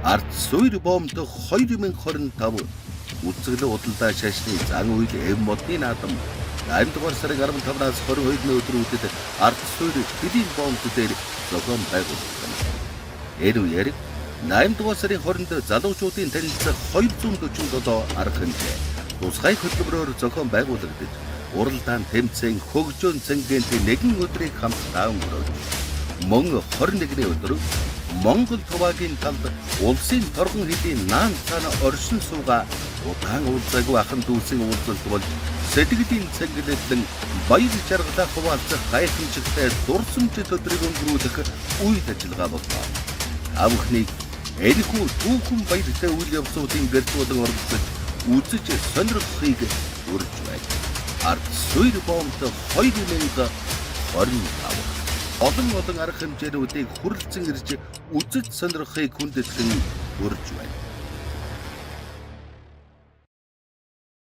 Ард суурь боомд 2025 үзэгдэл худалдаа шашны зан үйл эв модны наадам 8 дугаар сарын 15-наас 22-ны өдрүүдэд ард суурь хэдийн боомд дээр зохион байгуулагдана. Энэ үеэр 8 дугаар сарын 20-нд залуучуудын танилцах 247 арга хэмжээ тусгай хөтөлбөрөөр зохион байгуулагдаж уралдаан тэмцээн хөгжөөн цэнгээнт нэгэн өдрийг хамтдаа өнгөрөөж мөн 21-ний өдөр Монгол туваагийн талд улсын торгон хэдийн наан цаана оршин сууга удаан уулзаагүй ахын дүүсийн уулзалт болж сэтгэлийн цэнгэлэлэн баяр жаргалаа хуваалцах гайхамшигтай дурсамжит өдрийг өнгөрүүлэх үйл ажиллагаа болно. Та бүхнийг энэхүү түүхэн баяртай үйл явцуудын гэртүүлэн оролцож үзэж сонирхохыг урьж байна. Ард суурь боомд 2025 олон арга хэмжээнүүдийг хүрэлцэн ирж үзэж сонирхохыг хүндэтгэн урьж байна.